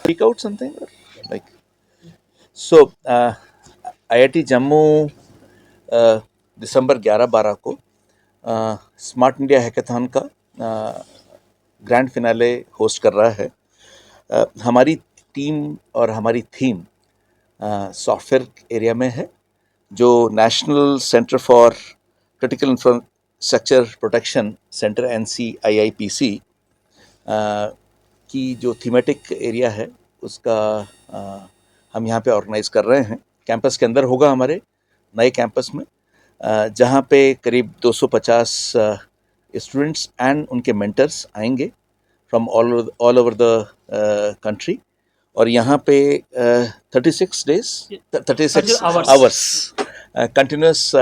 speak out something like so. IIT Jammu दिसंबर 11-12 को smart India hackathon का grand finale host कर रहा है। हमारी टीम और हमारी थीम सॉफ्टवेयर एरिया में है, जो national centre for critical infrastructure protection centre NCIIPC की जो थीमेटिक एरिया है उसका हम यहाँ पे ऑर्गेनाइज कर रहे हैं। कैंपस के अंदर होगा, हमारे नए कैंपस में, जहाँ पे करीब 250 स्टूडेंट्स एंड उनके मेंटर्स आएंगे from all over the country. और यहाँ पे 36 days 36 hours continuous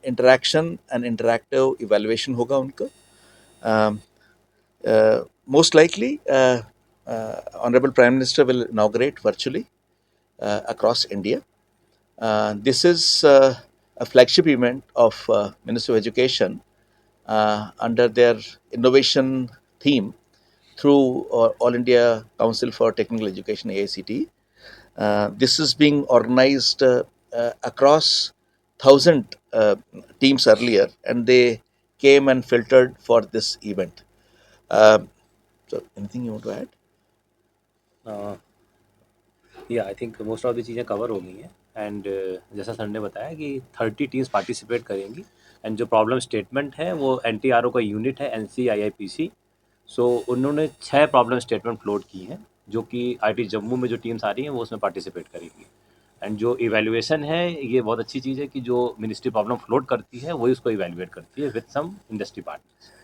interaction and interactive evaluation होगा उनका। Most likely, Honorable Prime Minister will inaugurate virtually across India. This is a flagship event of Ministry of Education under their innovation theme through All India Council for Technical Education (AICTE). This is being organized across 1,000 teams earlier, and they came and filtered for this event. So, anything you want to add? I think most of the चीज़ें cover हो गई हैं। And जैसा sir ने बताया कि 30 teams participate करेंगी। And जो प्रॉब्लम स्टेटमेंट है वो NTRO का यूनिट है NCIIPC। सो उन्होंने 6 प्रॉब्लम स्टेटमेंट फ्लोट की हैं, जो कि IIT जम्मू में जो टीम्स आ रही हैं वो उसमें पार्टिसिपेट करेंगी। एंड जो इवेल्युएशन है, ये बहुत अच्छी चीज़ है कि जो मिनिस्ट्री प्रॉब्लम फ्लोट करती है वही उसको इवेल्युएट करती है विद सम इंडस्ट्री पार्टनर्स।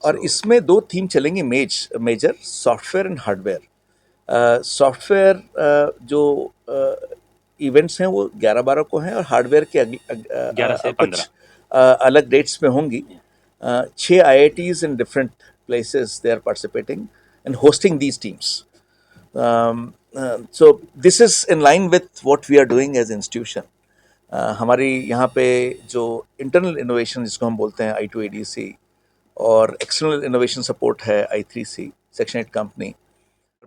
और इसमें 2 थीम चलेंगी major, software and hardware. Software जो इवेंट्स हैं वो 11-12 को हैं, और हार्डवेयर के 11 से 15 कुछ अलग डेट्स में होंगी। 6 IITs in different places they are participating and hosting these teams. So this is in line with what we are doing as institution. हमारी यहाँ पे जो इंटरनल इनोवेशन जिसको हम बोलते हैं I2ADC, और एक्सटर्नल इनोवेशन सपोर्ट है I3C सेक्शन 8 कंपनी।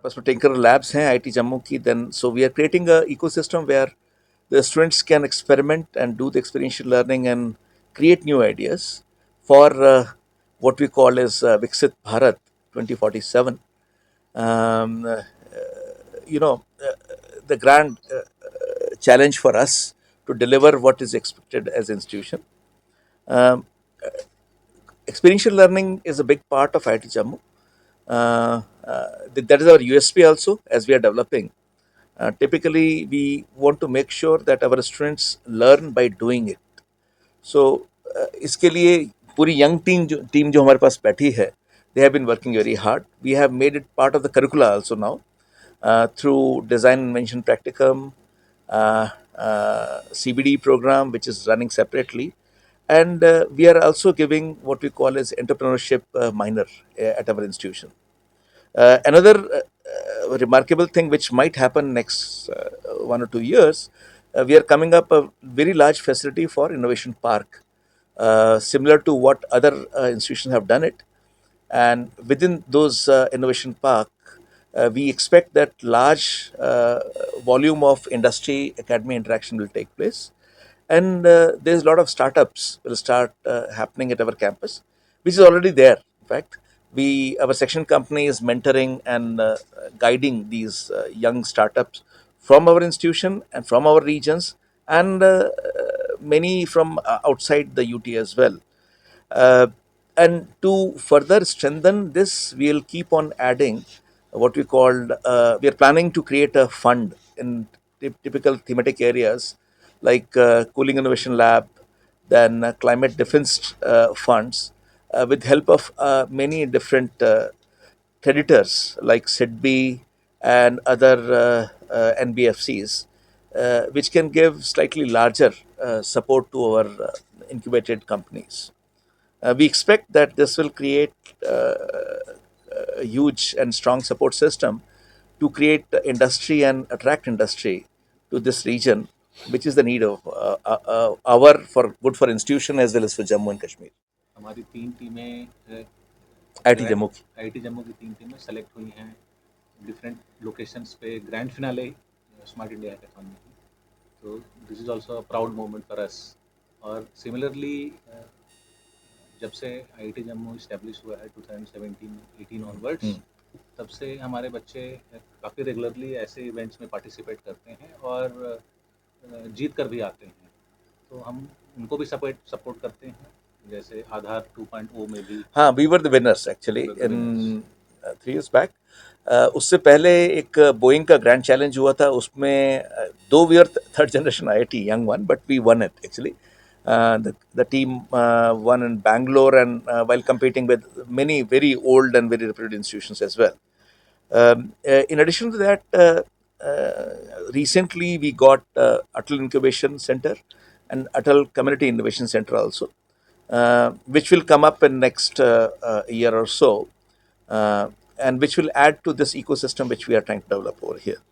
पास में टिंकर लैब्स हैं IIT जम्मू की। Then so we are creating a ecosystem where the students can experiment and do the experiential learning and create new ideas for what we call as Viksit Bharat 2047. You know, the grand challenge for us to deliver what is expected as an institution. Um, Experiential learning is a big part of IIT Jammu. That is our USP also, as we are developing. Typically, we want to make sure that our students learn by doing it. So, इसके लिए पूरी young team जो हमारे पास बैठी है, they have been working very hard. We have made it part of the curricula also now through design invention practicum, CBD program which is running separately, and we are also giving what we call as entrepreneurship minor at our institution. Another remarkable thing which might happen next 1 or 2 years, we are coming up a very large facility for innovation park, similar to what other institutions have done it. And within those innovation park, we expect that large volume of industry academy interaction will take place, and there's a lot of startups will start happening at our campus, which is already there. In fact, our section company is mentoring and guiding these young startups from our institution and from our regions, and many from outside the UT as well. And to further strengthen this, we'll keep on adding what we called, we are planning to create a fund in typical thematic areas like Cooling Innovation Lab, then climate defense funds, with help of many different creditors like SIDBI and other NBFCs, which can give slightly larger support to our incubated companies. We expect that this will create a huge and strong support system to create industry and attract industry to this region, which is the need of our for good for institution as well as for Jammu and Kashmir. हमारी 3 टीमें IIT Jammu की IIT Jammu की 3 टीमें select हुई हैं different locations पे grand finale smart India hackathon में की। तो this is also a proud moment for us. और सिमिलरली जब से आईआईटी जम्मू इस्टेब्लिश हुआ है 2017-18 ऑनवर्ड्स, तब से हमारे बच्चे काफ़ी रेगुलरली ऐसे इवेंट्स में पार्टिसिपेट करते हैं और जीत कर भी आते हैं। तो हम उनको भी सपोर्ट सपोर्ट करते हैं, जैसे आधार 2.0 में भी हाँ, we were the winners actually we were the winners। In 3 years बैक। उससे पहले एक बोइंग का ग्रैंड चैलेंज हुआ था, उसमें दो we are third generation IIT young one, but we won it actually. The team won in Bangalore, and while competing with many very old and very reputed institutions as well. In addition to that, recently we got Atal Incubation Center and Atal Community Innovation Center also, which will come up in next year or so, and which will add to this ecosystem which we are trying to develop over here.